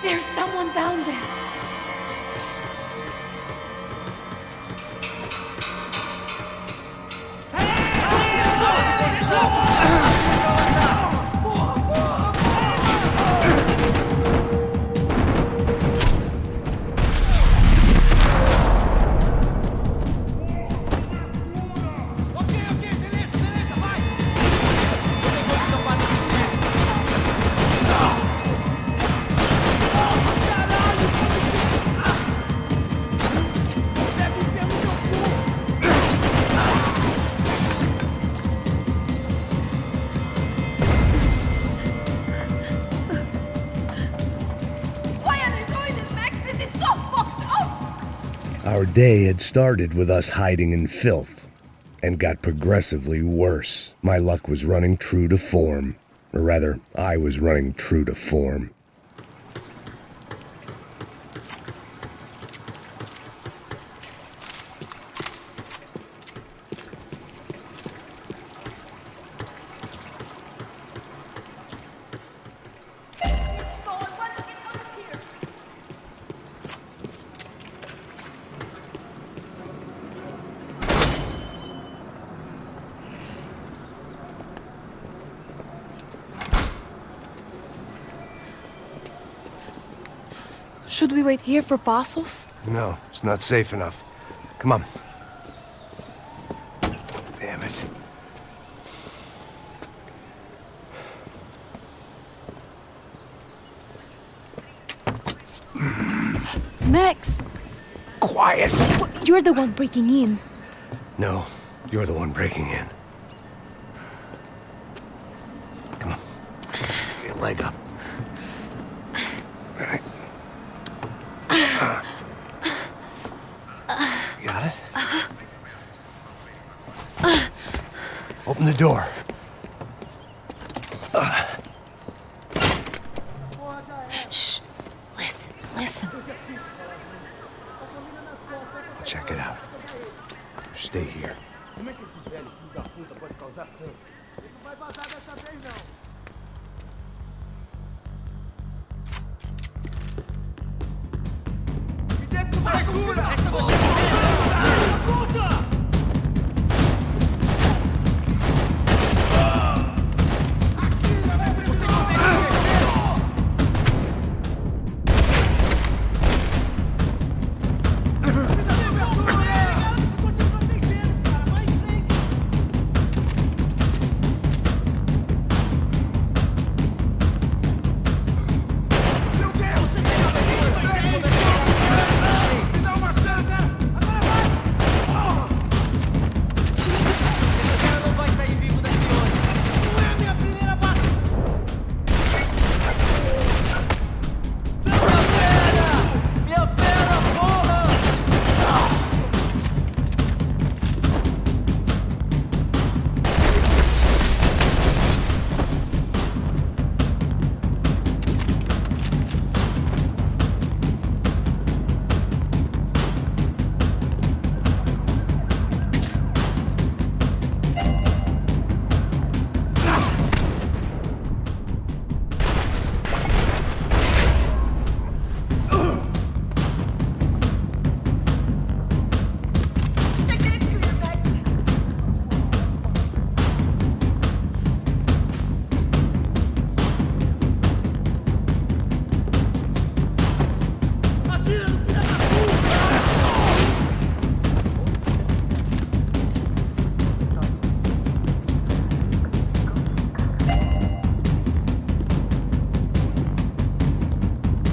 There's someone down there. Our day had started with us hiding in filth, and got progressively worse. My luck was running true to form. Or rather, I was running true to form. Should we wait here for Passos? No, it's not safe enough. Come on. Damn it. Max! Quiet! You're the one breaking in. No, you're the one breaking in. Come on. Get your leg up. All right. You got it? Open the door. Shh. Listen, listen. Check it out. You stay here.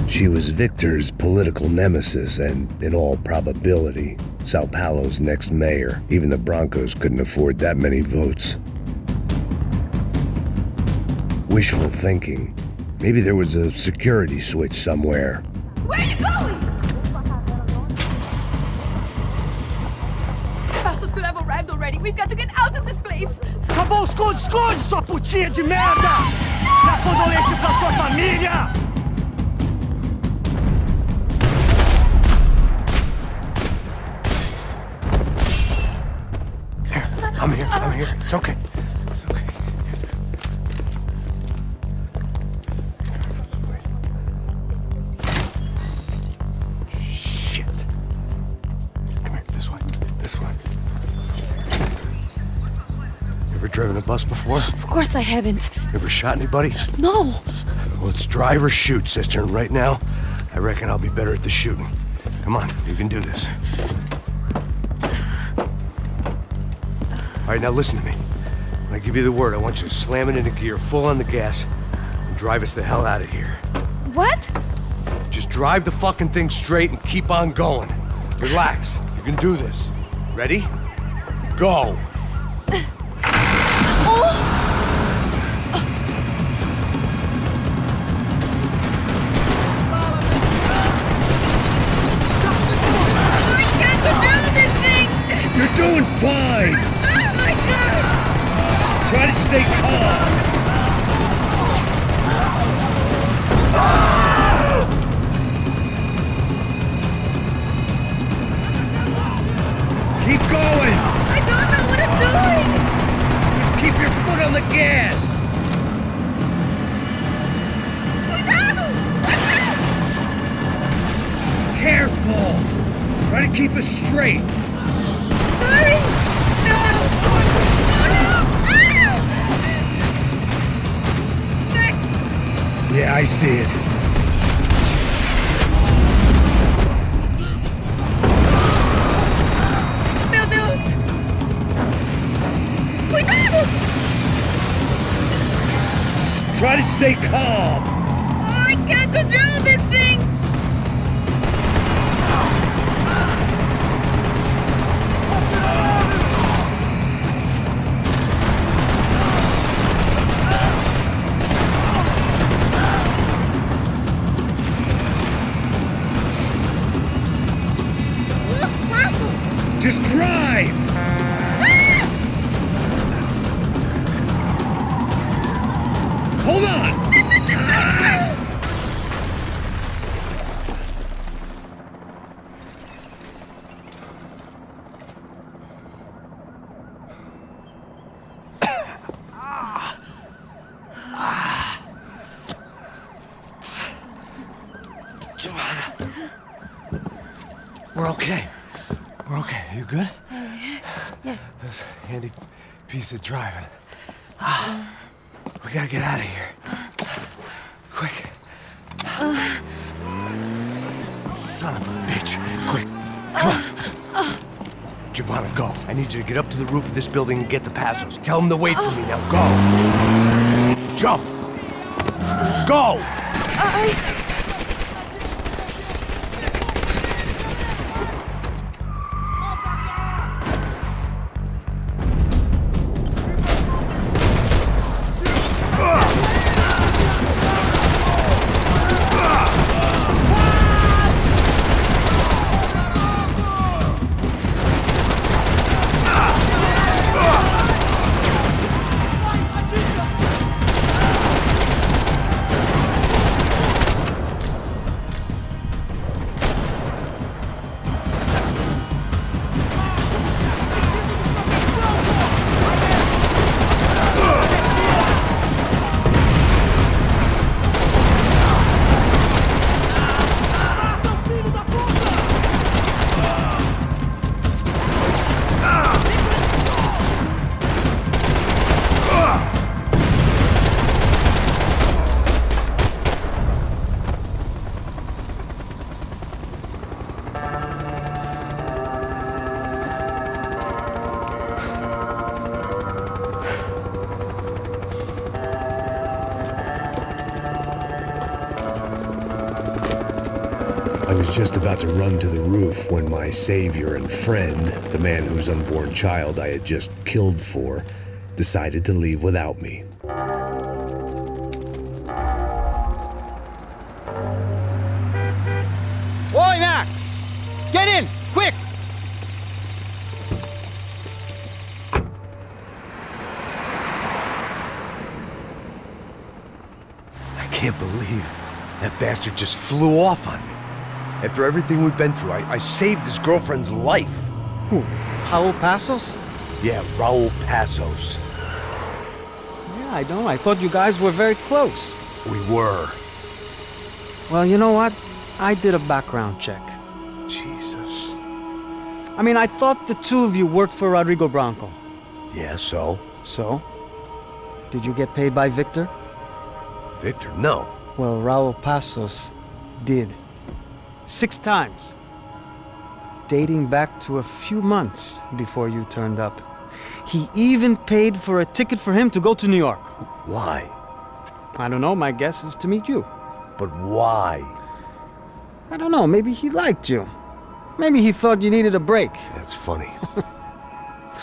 She was Victor's political nemesis and, in all probability, São Paulo's next mayor. Even the Brancos couldn't afford that many votes. Wishful thinking. Maybe there was a security switch somewhere. Where are you going? Passos could have arrived already. We've got to get out of this place. Acabou os esconde, sua putinha de merda! Minha condolência pra sua família! I'm here. It's okay. It's okay. bus before? Of course I haven't. Ever shot anybody? No. Well, it's drive or shoot, sister, and right now, I reckon I'll be better at the shooting. Come on, you can do this. All right, now listen to me. When I give you the word, I want you to slam it into gear, full on the gas, and drive us the hell out of here. What? Just drive the fucking thing straight and keep on going. Relax, you can do this. Ready? Go! You're doing fine! Oh my god! Try to stay calm! Keep going! I don't know what I'm doing! Just keep your foot on the gas! Cuidado! Careful! Try to keep us straight! Sorry! No, no! Oh no! Ah! Max! Yeah, I see it. Meu Deus! Cuidado! Try to stay calm! Oh, I can't control this thing! Just drive! Hold on! Giovanna. We're okay. We're okay. You good? Yes. That's a handy piece of driving. We gotta get out of here. Quick. Son of a bitch. Quick. Come on. Giovanna, go. I need you to get up to the roof of this building and get the Passos. Tell them to wait for me now. Go. Jump. Go. I was just about to run to the roof when my savior and friend, the man whose unborn child I had just killed for, decided to leave without me. Oi, Max! Get in! Quick! I can't believe that bastard just flew off on me. After everything we've been through, I saved his girlfriend's life. Who? Raul Passos? Yeah, Raul Passos. Yeah, I know. I thought you guys were very close. We were. Well, you know what? I did a background check. Jesus. I mean, I thought the two of you worked for Rodrigo Branco. Yeah, so? So? Did you get paid by Victor? Victor, no. Well, Raul Pasos did. 6 times. Dating back to a few months before you turned up. He even paid for a ticket for him to go to New York. Why? I don't know, my guess is to meet you. But why? I don't know, maybe he liked you. Maybe he thought you needed a break. That's funny.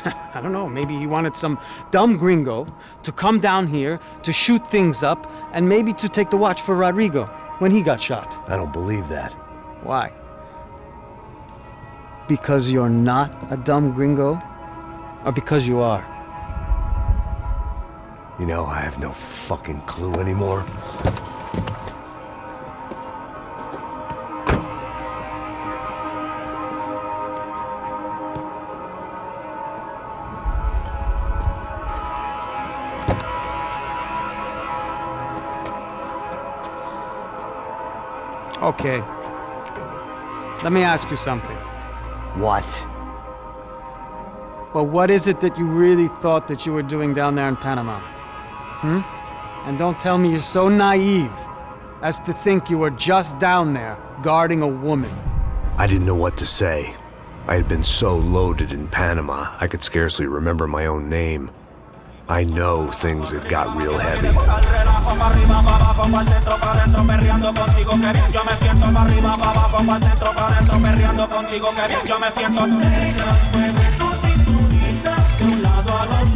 I don't know, maybe he wanted some dumb gringo to come down here to shoot things up and maybe to take the watch for Rodrigo when he got shot. I don't believe that. Why? Because you're not a dumb gringo? Or because you are? You know, I have no fucking clue anymore. Okay. Let me ask you something. What? Well, what is it that you really thought that you were doing down there in Panama? And don't tell me you're so naive as to think you were just down there guarding a woman. I didn't know what to say. I had been so loaded in Panama, I could scarcely remember my own name. I know things had got real heavy.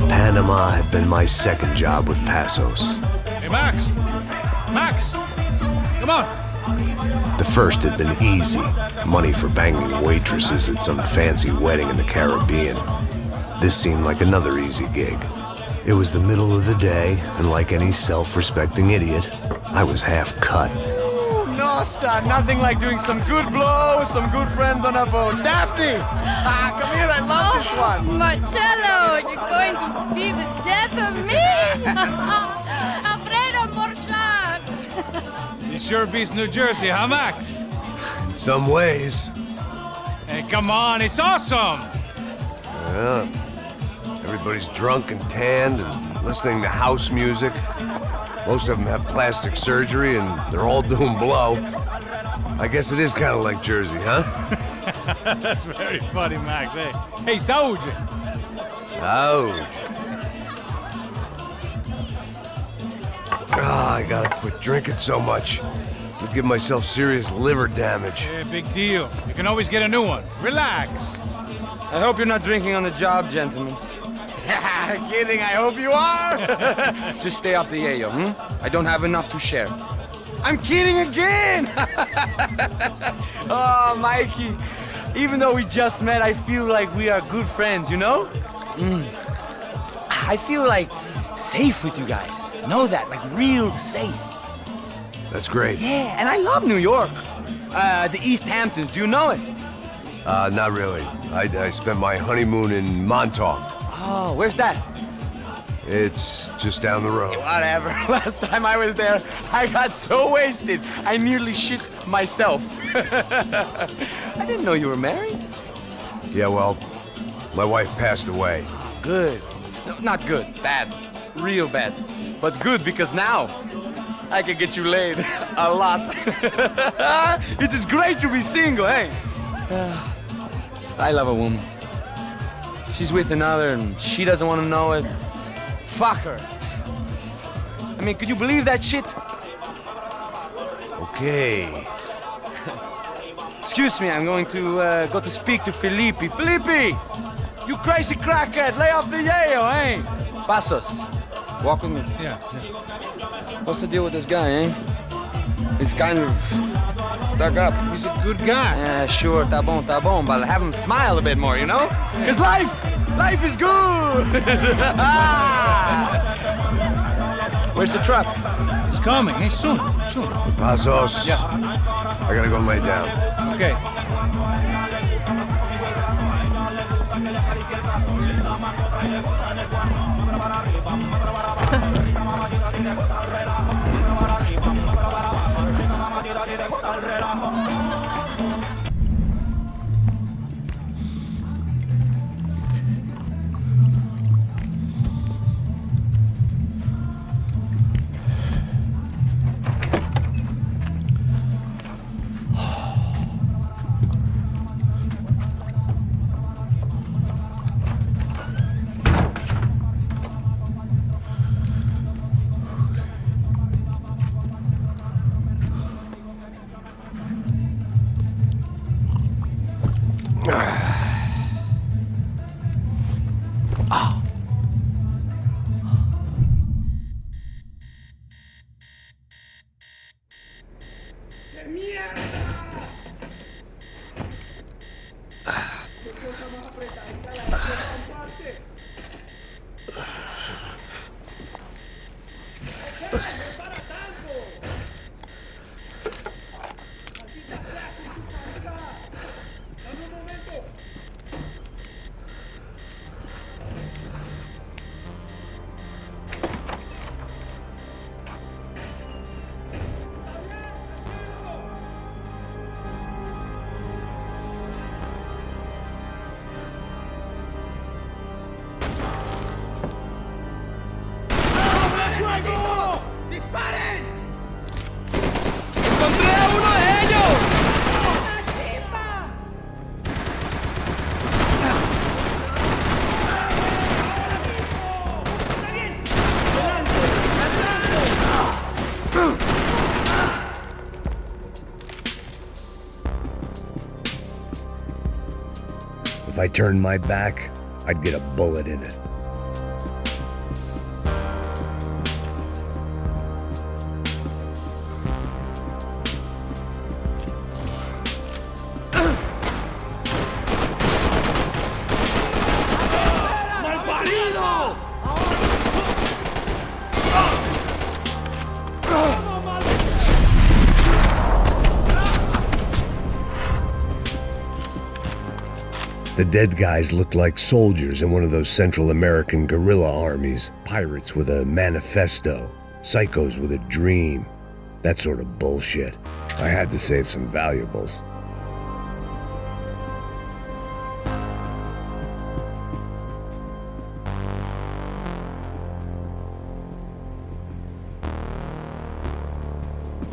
Panama had been my second job with Pasos. Hey, Max! Max! Come on! The first had been easy. Money for banging waitresses at some fancy wedding in the Caribbean. This seemed like another easy gig. It was the middle of the day, and like any self-respecting idiot, I was half cut. Ooh, no, son. Nothing like doing some good blow with some good friends on a boat. Daphne! Come here, I love this one. Marcello, you're going to be the death of me. Alfredo, more shots. It sure beats New Jersey, huh, Max? In some ways. Hey, come on, it's awesome! Yeah. Everybody's drunk and tanned and listening to house music. Most of them have plastic surgery and they're all doing blow. I guess it is kind of like Jersey, huh? That's very funny, Max. Hey, saúde! Ouch. I gotta quit drinking so much. I'll give myself serious liver damage. Yeah, big deal. You can always get a new one. Relax. I hope you're not drinking on the job, gentlemen. Kidding, I hope you are. Just stay off the yayo, I don't have enough to share. I'm kidding again! Oh, Mikey, even though we just met, I feel like we are good friends, you know? I feel like safe with you guys. Know that, like real safe. That's great. Yeah, and I love New York. The East Hamptons, do you know it? Not really. I spent my honeymoon in Montauk. Oh, where's that? It's just down the road. Whatever. Last time I was there, I got so wasted, I nearly shit myself. I didn't know you were married. Yeah, well, my wife passed away. Good. No, not good. Bad. Real bad. But good because now I can get you laid a lot. It is great to be single, hey? I love a woman. She's with another and she doesn't want to know it. Fuck her. I mean, could you believe that shit? Okay. Excuse me, I'm going to go to speak to Felipe. Felipe! You crazy crackhead, lay off the yayo, eh? Pasos, walk with me. Yeah. What's the deal with this guy, eh? He's kind of stuck up. He's a good guy. Yeah, sure, tá bom, but have him smile a bit more, you know? Cause life is good! Where's the trap? It's coming, eh? Soon. Pasos. Yeah. I gotta go lay down. Okay. ¡Encontré a uno de ellos! If I turned my back, I'd get a bullet in it. The dead guys looked like soldiers in one of those Central American guerrilla armies. Pirates with a manifesto. Psychos with a dream. That sort of bullshit. I had to save some valuables.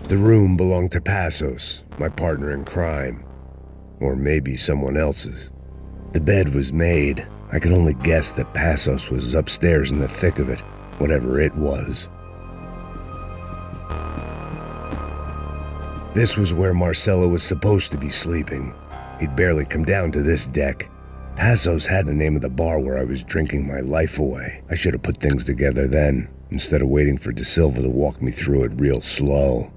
The room belonged to Passos, my partner in crime. Or maybe someone else's. The bed was made. I could only guess that Passos was upstairs in the thick of it, whatever it was. This was where Marcelo was supposed to be sleeping. He'd barely come down to this deck. Passos had the name of the bar where I was drinking my life away. I should have put things together then, instead of waiting for De Silva to walk me through it real slow.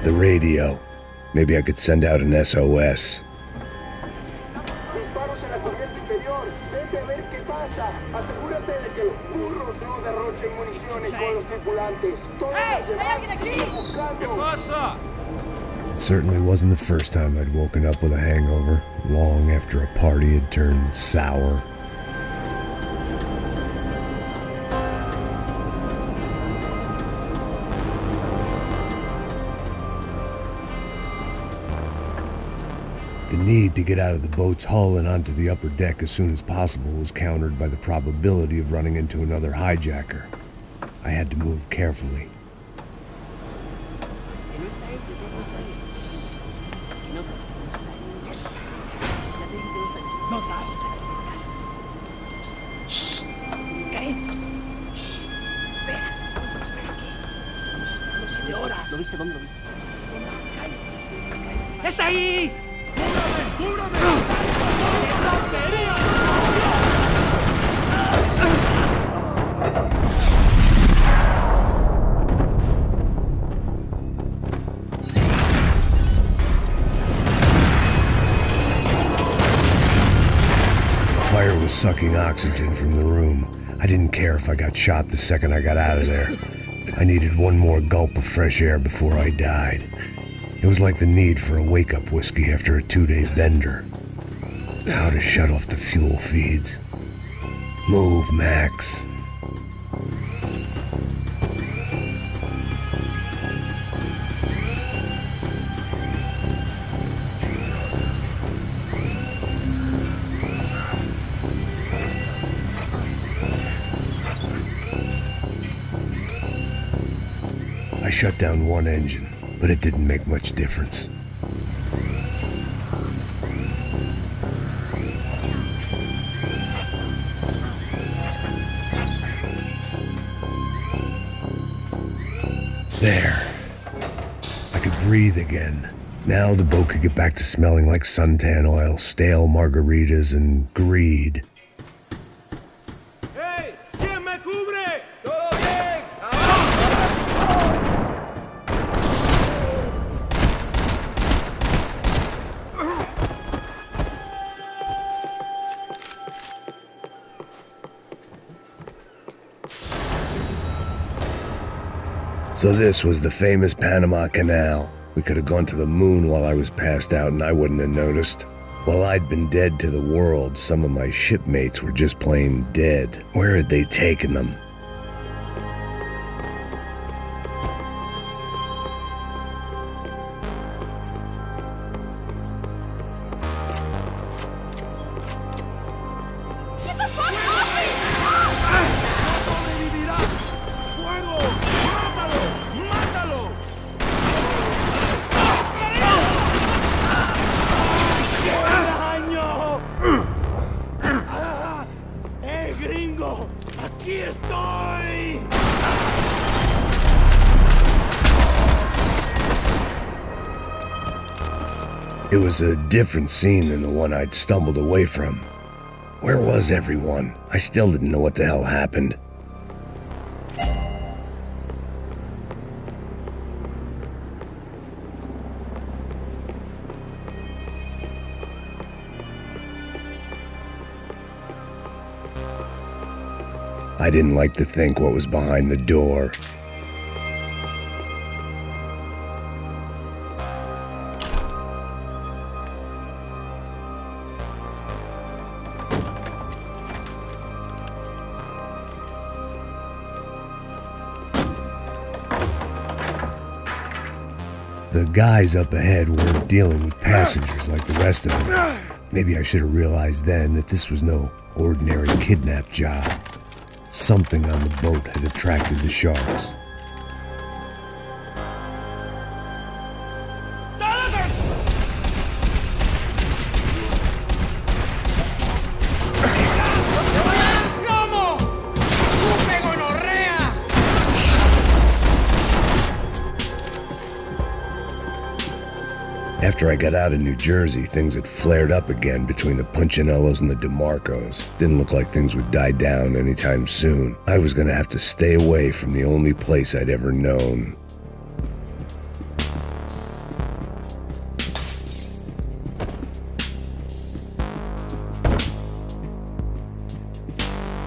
The radio. Maybe I could send out an SOS. Disparos en la corriente inferior. Vete a ver qué pasa. Asegúrate de que los burros no derrochen municiones con los tripulantes. Todos los demás siguen buscando. It certainly wasn't the first time I'd woken up with a hangover, long after a party had turned sour. The need to get out of the boat's hull and onto the upper deck as soon as possible was countered by the probability of running into another hijacker. I had to move carefully. ¡Está ahí! The fire was sucking oxygen from the room. I didn't care if I got shot the second I got out of there. I needed one more gulp of fresh air before I died. It was like the need for a wake-up whiskey after a 2-day bender. How to shut off the fuel feeds. Move, Max. I shut down one engine, but it didn't make much difference. There. I could breathe again. Now the boat could get back to smelling like suntan oil, stale margaritas, and greed. Hey, ¿quién me cubre? Todo bien. So this was the famous Panama Canal. We could have gone to the moon while I was passed out and I wouldn't have noticed. While I'd been dead to the world, some of my shipmates were just plain dead. Where had they taken them? It was a different scene than the one I'd stumbled away from. Where was everyone? I still didn't know what the hell happened. I didn't like to think what was behind the door. The guys up ahead weren't dealing with passengers like the rest of them. Maybe I should have realized then that this was no ordinary kidnap job. Something on the boat had attracted the sharks. After I got out of New Jersey, things had flared up again between the Punchinellos and the DeMarcos. Didn't look like things would die down anytime soon. I was gonna have to stay away from the only place I'd ever known.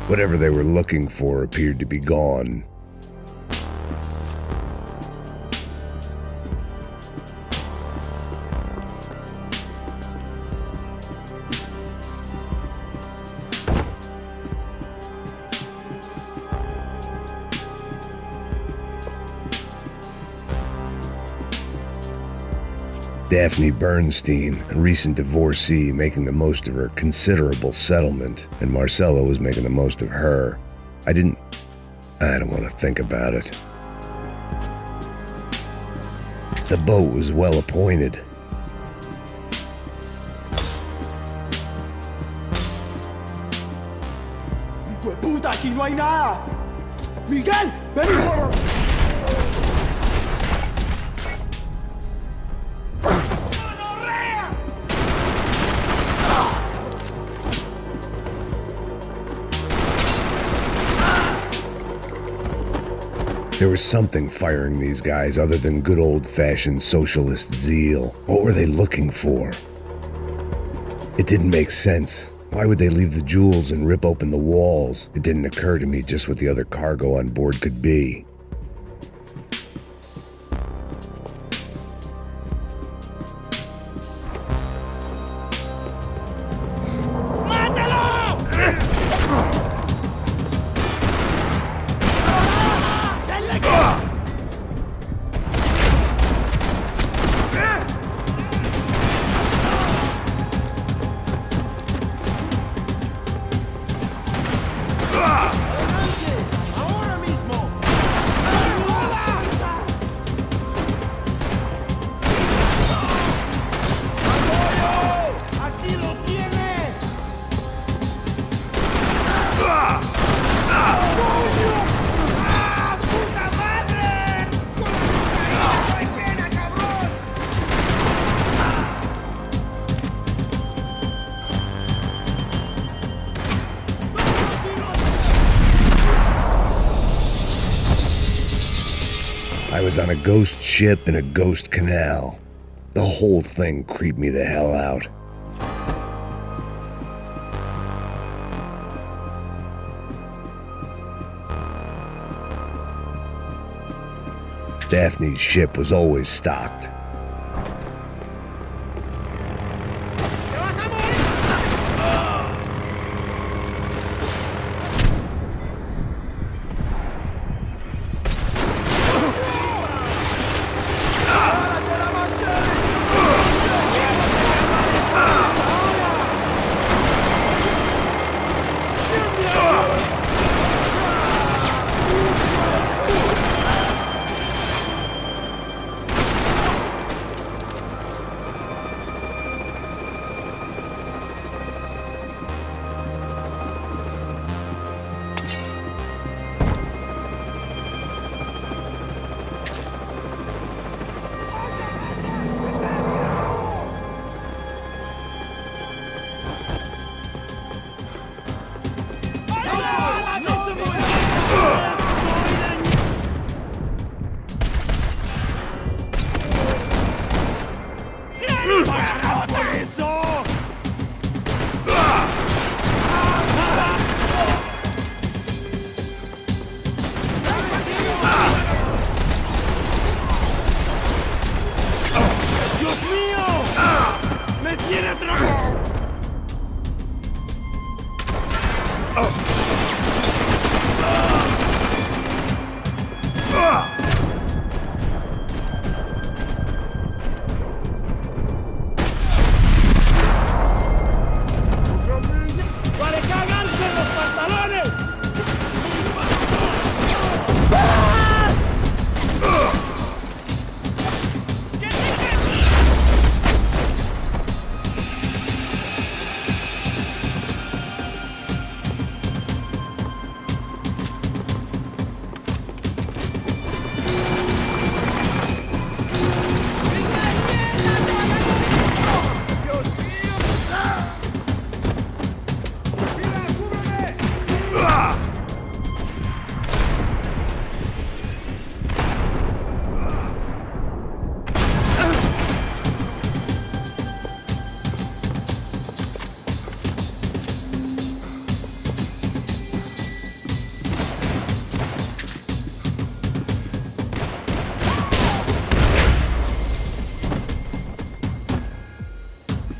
Whatever they were looking for appeared to be gone. Daphne Bernstein, a recent divorcee, making the most of her considerable settlement, and Marcella was making the most of her. I don't want to think about it. The boat was well appointed. ¡Puta, aquí no hay nada! ¡Miguel, ven por... There was something firing these guys other than good old-fashioned socialist zeal. What were they looking for? It didn't make sense. Why would they leave the jewels and rip open the walls? It didn't occur to me just what the other cargo on board could be. I was on a ghost ship in a ghost canal. The whole thing creeped me the hell out. Daphne's ship was always stocked.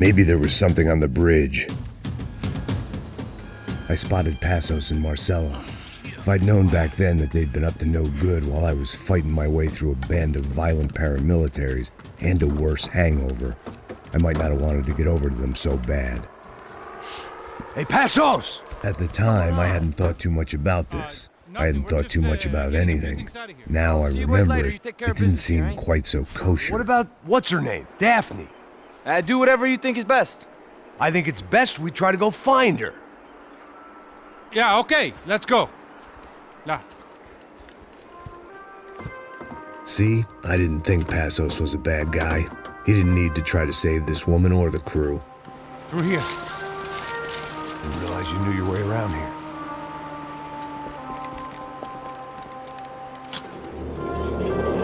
Maybe there was something on the bridge. I spotted Passos and Marcella. If I'd known back then that they'd been up to no good while I was fighting my way through a band of violent paramilitaries and a worse hangover, I might not have wanted to get over to them so bad. Hey, Passos! At the time, I hadn't thought too much about this. I hadn't thought too much about anything. Now I remember it didn't seem quite so kosher. What about what's-her-name? Daphne? Do whatever you think is best. I think it's best we try to go find her. Yeah, okay, let's go. La. See, I didn't think Passos was a bad guy. He didn't need to try to save this woman or the crew. Through here. Didn't realize you knew your way around here.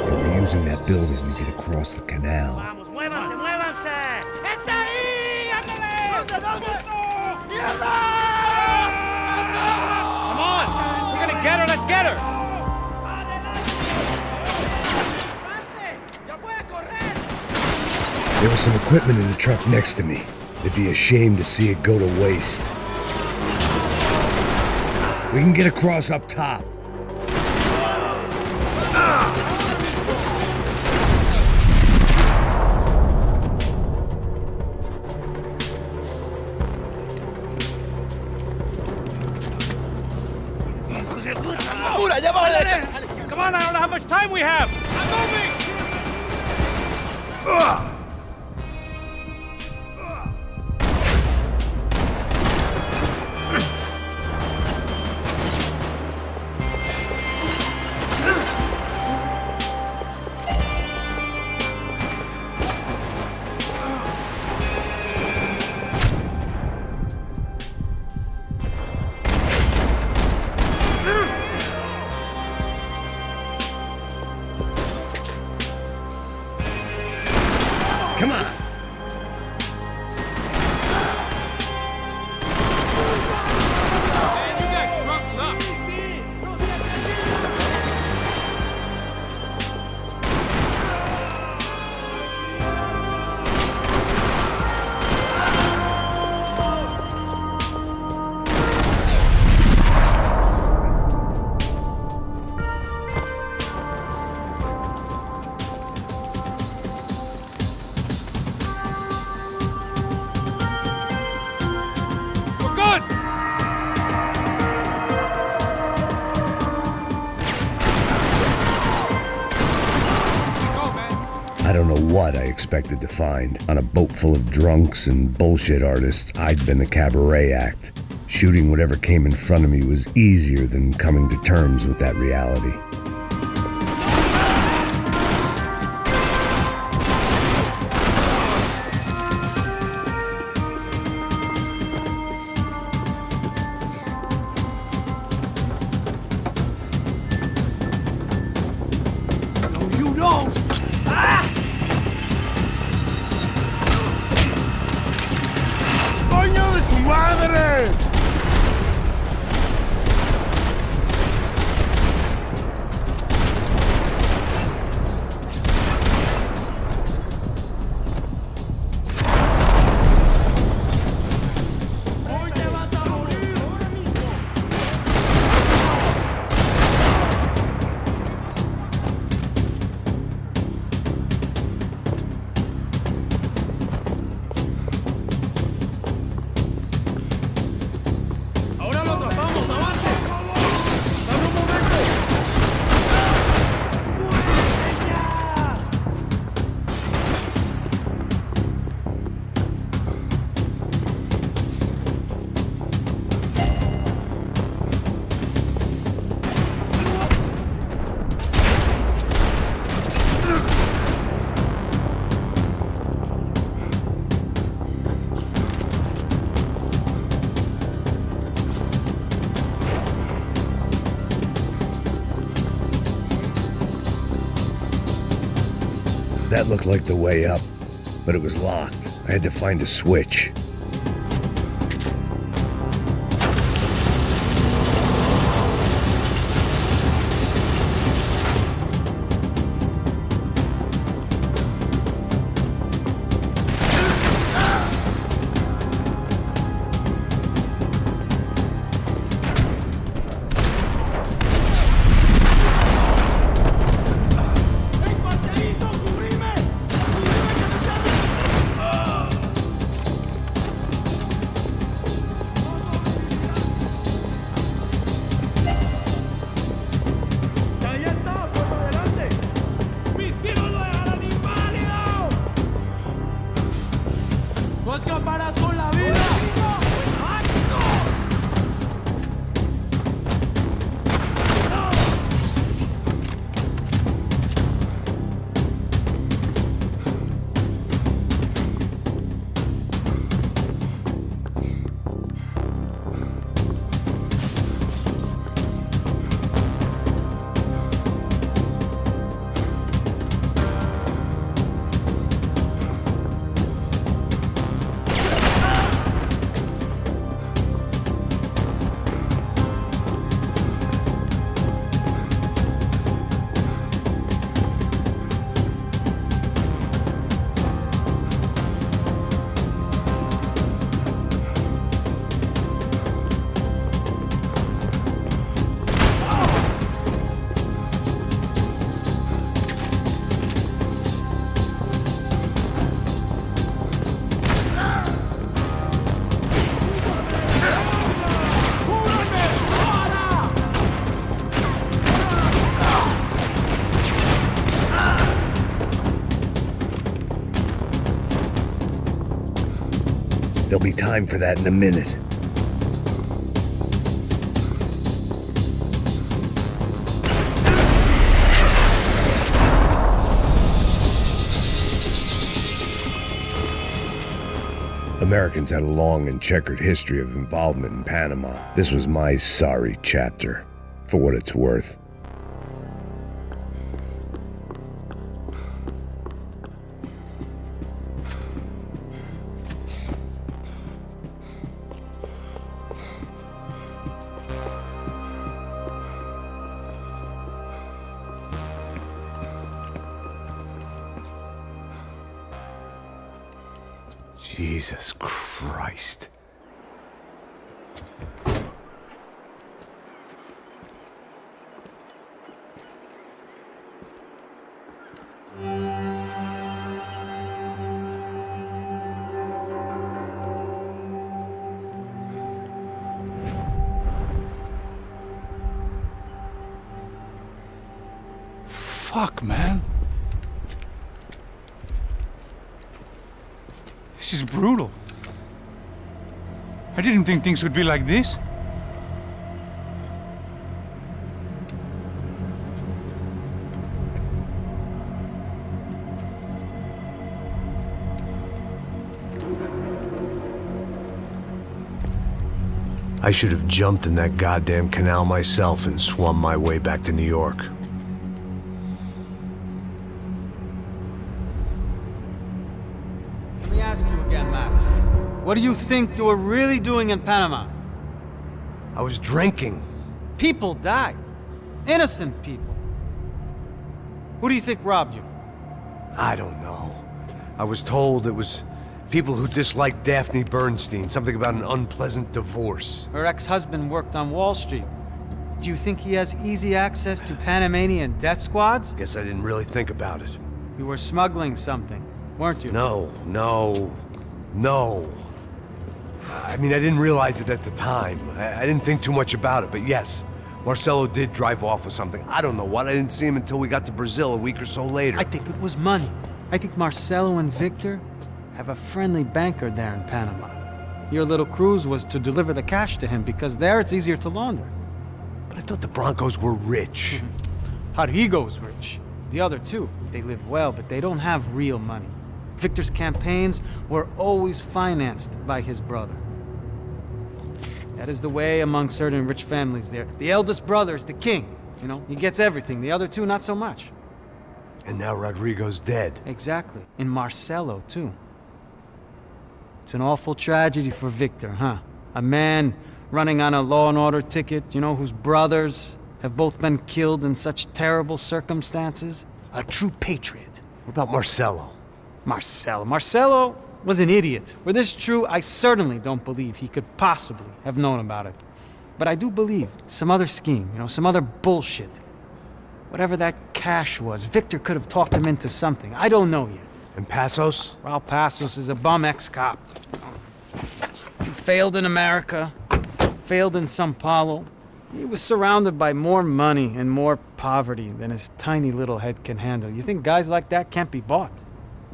They were using that building to get across the canal. Vamos, muévanse, muévanse. ¡Está ahí! ¡Ándale! ¿Dónde? ¡Mierda! Come on! We're gonna get her, let's get her! There was some equipment in the truck next to me. It'd be a shame to see it go to waste. We can get across up top. Come on, I don't know how much time we have! I'm moving! what I expected to find. On a boat full of drunks and bullshit artists, I'd been the cabaret act. Shooting whatever came in front of me was easier than coming to terms with that reality. That looked like the way up, but it was locked. I had to find a switch. There'll be time for that in a minute. Americans had a long and checkered history of involvement in Panama. This was my sorry chapter, for what it's worth. Jesus Christ. Fuck, man. This is brutal. I didn't think things would be like this. I should have jumped in that goddamn canal myself and swum my way back to New York. Let me ask you again, Max. What do you think you were really doing in Panama? I was drinking. People died. Innocent people. Who do you think robbed you? I don't know. I was told it was people who disliked Daphne Bernstein, something about an unpleasant divorce. Her ex-husband worked on Wall Street. Do you think he has easy access to Panamanian death squads? Guess I didn't really think about it. You were smuggling something, weren't you? No. I mean, I didn't realize it at the time. I didn't think too much about it, but yes, Marcelo did drive off with something. I don't know what. I didn't see him until we got to Brazil a week or so later. I think it was money. I think Marcelo and Victor have a friendly banker there in Panama. Your little cruise was to deliver the cash to him because there it's easier to launder. But I thought the Broncos were rich. Rodrigo's rich. The other two, they live well, but they don't have real money. Victor's campaigns were always financed by his brother. That is the way among certain rich families there. The eldest brother is the king. You know, he gets everything. The other two, not so much. And now Rodrigo's dead. Exactly. And Marcelo, too. It's an awful tragedy for Victor, huh? A man running on a law and order ticket, you know, whose brothers have both been killed in such terrible circumstances. A true patriot. What about Marcelo? Marcelo was an idiot. Were this true, I certainly don't believe he could possibly have known about it. But I do believe some other scheme, you know, some other bullshit. Whatever that cash was, Victor could have talked him into something. I don't know yet. And Passos? Raul Passos is a bum ex-cop. He failed in America, failed in São Paulo. He was surrounded by more money and more poverty than his tiny little head can handle. You think guys like that can't be bought?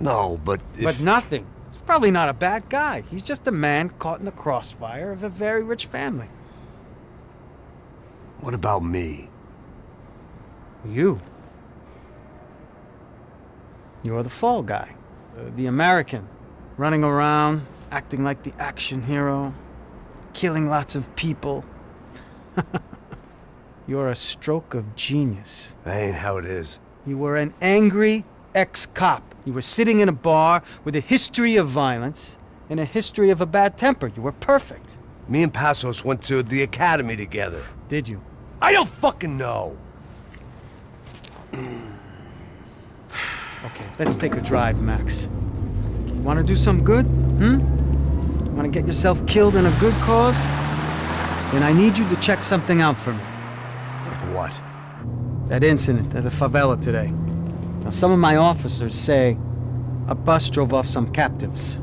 No, but if... But nothing. He's probably not a bad guy. He's just a man caught in the crossfire of a very rich family. What about me? You. You're the fall guy. The American. Running around, acting like the action hero. Killing lots of people. You're a stroke of genius. That ain't how it is. You were an angry ex-cop. You were sitting in a bar with a history of violence and a history of a bad temper. You were perfect. Me and Passos went to the academy together. Did you? I don't fucking know. Okay, let's take a drive, Max. You want to do some good? Want to get yourself killed in a good cause? Then I need you to check something out for me. Like what? That incident at the favela today. Now, some of my officers say a bus drove off some captives.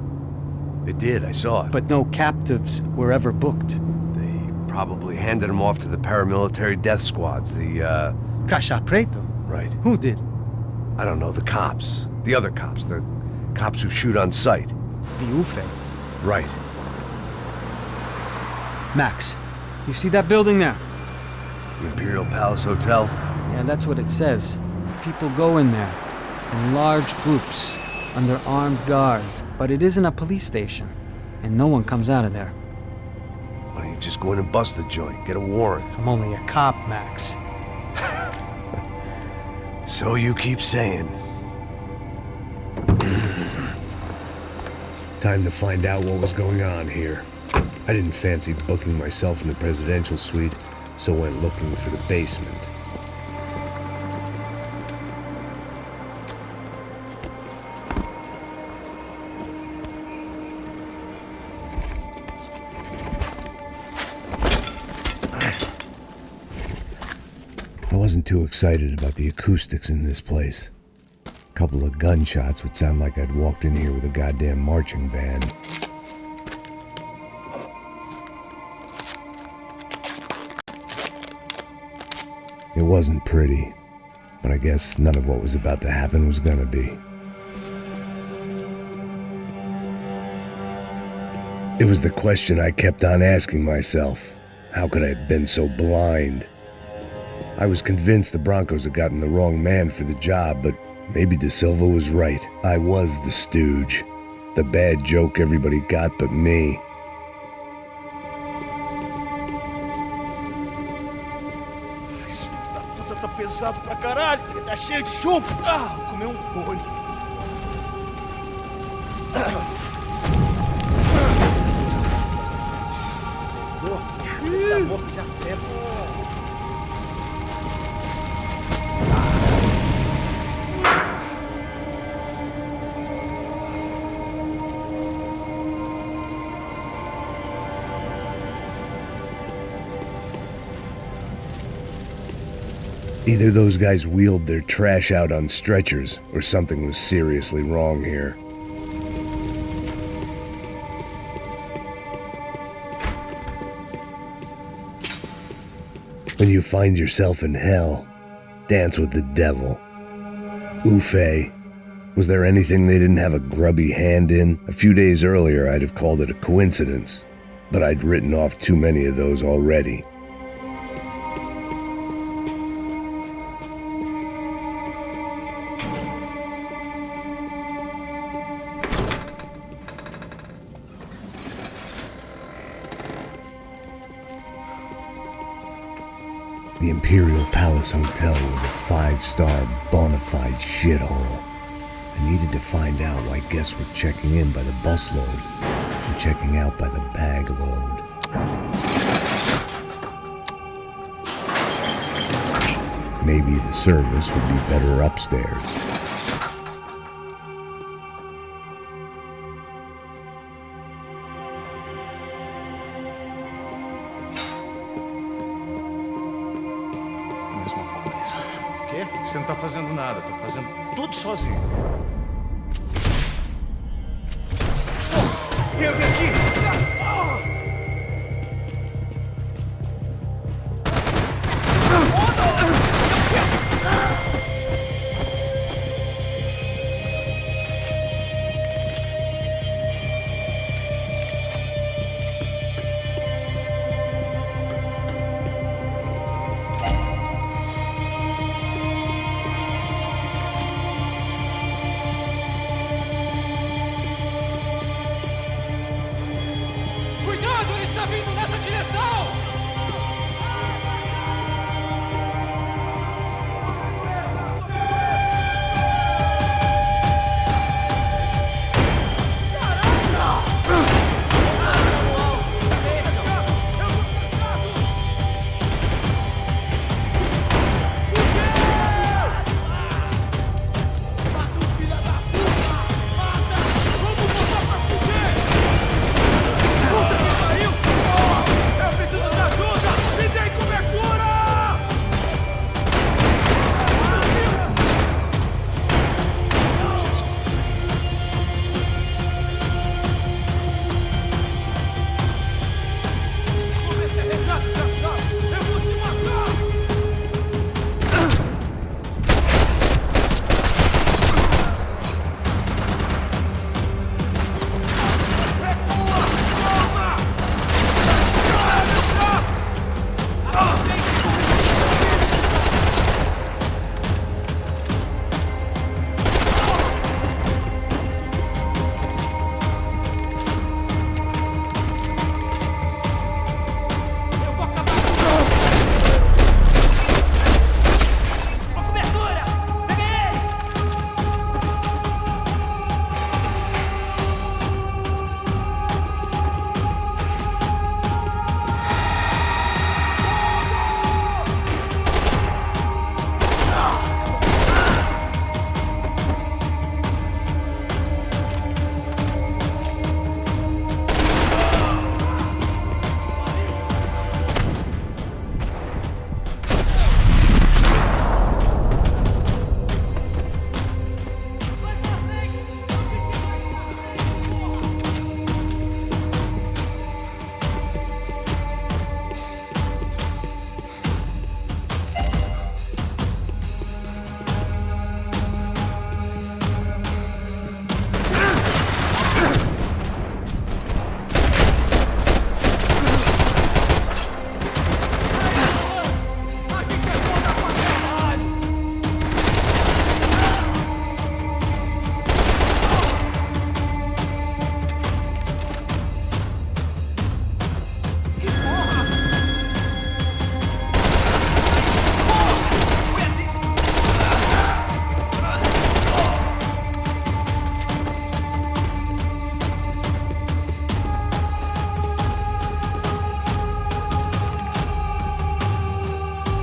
They did, I saw it. But no captives were ever booked. They probably handed them off to the paramilitary death squads, the, Caixa Preto? Right. Who did? I don't know, the cops. The other cops, the cops who shoot on sight. The UFE. Right. Max, you see that building there? The Imperial Palace Hotel? Yeah, that's what it says. People go in there, in large groups, under armed guard. But it isn't a police station, and no one comes out of there. Why don't you just go in and bust the joint, get a warrant? I'm only a cop, Max. So you keep saying. Time to find out what was going on here. I didn't fancy booking myself in the presidential suite, so went looking for the basement. I wasn't too excited about the acoustics in this place. A couple of gunshots would sound like I'd walked in here with a goddamn marching band. It wasn't pretty, but I guess none of what was about to happen was gonna be. It was the question I kept on asking myself. How could I have been so blind? I was convinced the Broncos had gotten the wrong man for the job, but maybe De Silva was right. I was the stooge. The bad joke everybody got but me. Esse filho da puta tá pesado pra caralho, ele tá cheio de chumbo. Ah, vou comer um boi. Tá morto já tempo. Either those guys wheeled their trash out on stretchers, or something was seriously wrong here. When you find yourself in hell, dance with the devil. Ufé. Was there anything they didn't have a grubby hand in? A few days earlier, I'd have called it a coincidence, but I'd written off too many of those already. The Imperial Palace Hotel was a 5-star bona fide shithole. I needed to find out why guests were checking in by the busload and checking out by the bag load. Maybe the service would be better upstairs. Você não tá fazendo nada, tá fazendo tudo sozinho. Vem aqui!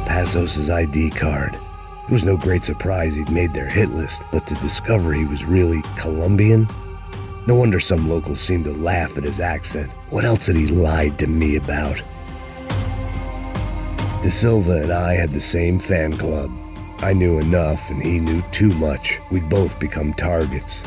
Passos' ID card. It was no great surprise he'd made their hit list, but to discover he was really Colombian? No wonder some locals seemed to laugh at his accent. What else had he lied to me about? De Silva and I had the same fan club. I knew enough and he knew too much. We'd both become targets.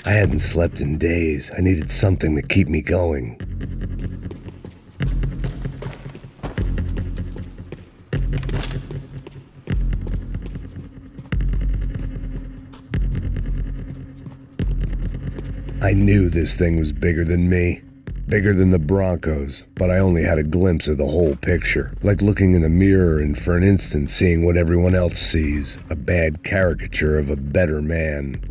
I hadn't slept in days. I needed something to keep me going. I knew this thing was bigger than me, bigger than the Broncos, but I only had a glimpse of the whole picture, like looking in a mirror and for an instant seeing what everyone else sees, a bad caricature of a better man.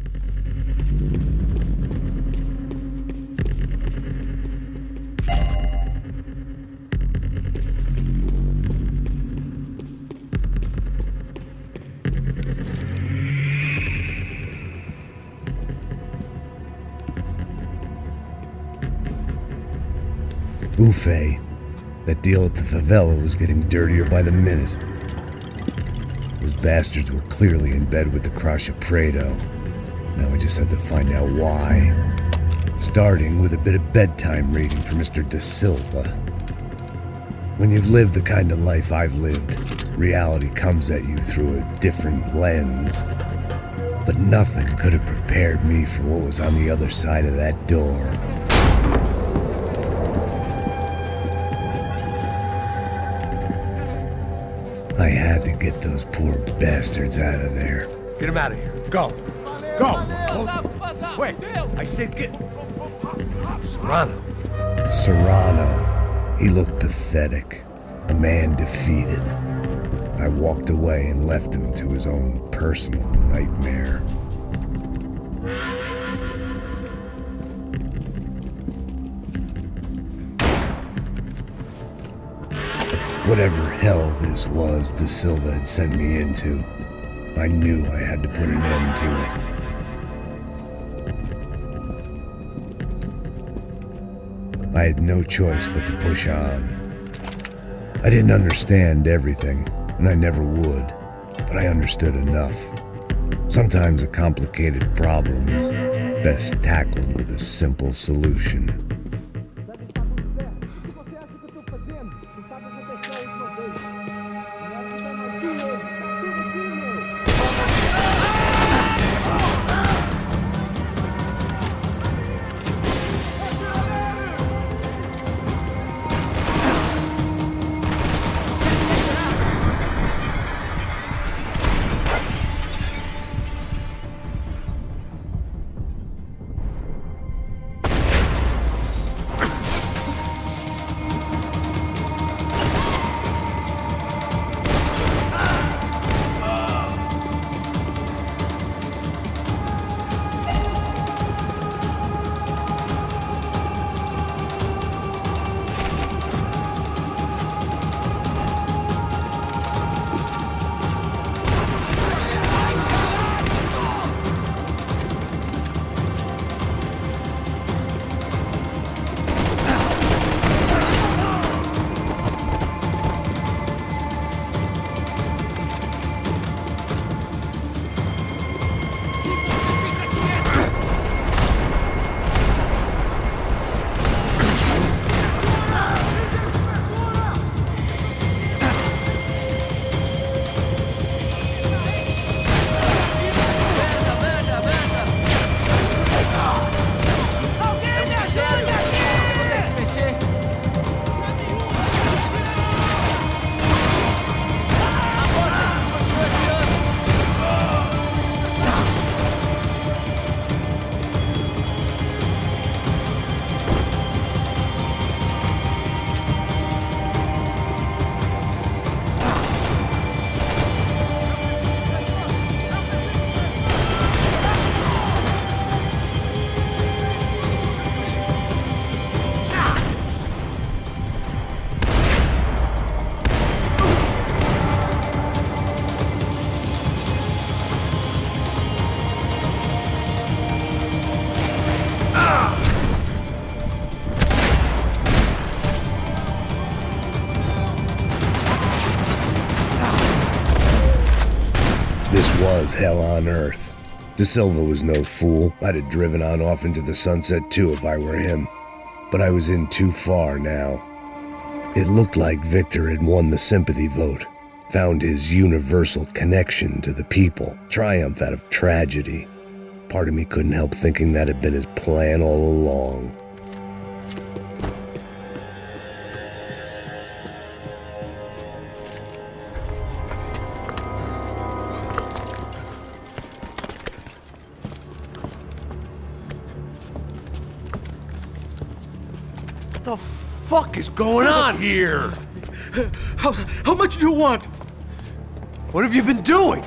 Buffet. That deal at the favela was getting dirtier by the minute. Those bastards were clearly in bed with the Crusher Prado. Now I just had to find out why. Starting with a bit of bedtime reading for Mr. De Silva. When you've lived the kind of life I've lived, reality comes at you through a different lens. But nothing could have prepared me for what was on the other side of that door. I had to get those poor bastards out of there. Get him out of here. Go. Go. Quick. I said get... Serrano. Serrano. He looked pathetic. A man defeated. I walked away and left him to his own personal nightmare. Whatever hell this was De Silva had sent me into, I knew I had to put an end to it. I had no choice but to push on. I didn't understand everything, and I never would, but I understood enough. Sometimes a complicated problem is best tackled with a simple solution. This was hell on earth. De Silva was no fool. I'd have driven on off into the sunset too if I were him. But I was in too far now. It looked like Victor had won the sympathy vote, found his universal connection to the people, triumph out of tragedy. Part of me couldn't help thinking that had been his plan all along. What the fuck is going on here? How much do you want? What have you been doing?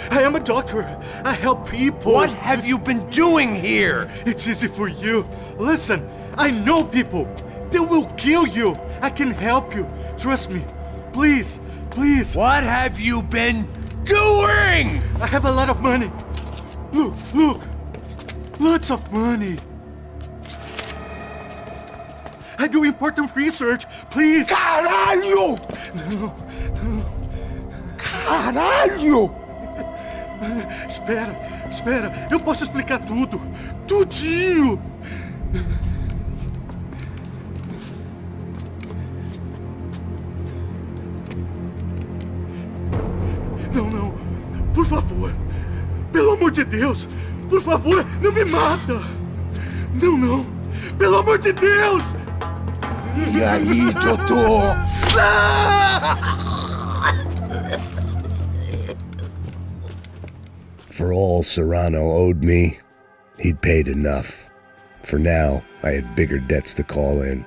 I am a doctor. I help people. What have you been doing here? It's easy for you. Listen, I know people. They will kill you. I can help you. Trust me. Please, please. What have you been doing? I have a lot of money. Look, look. Lots of money. I do important research. Please. Caralho! No, no. Caralho! Espera, espera. Eu posso explicar tudo. Tudinho. Não, não. Por favor. Pelo amor de Deus. Por favor, não me mata. Não, não. Pelo amor de Deus. E aí, doutor? For all Serrano owed me, he'd paid enough. For now, I had bigger debts to call in.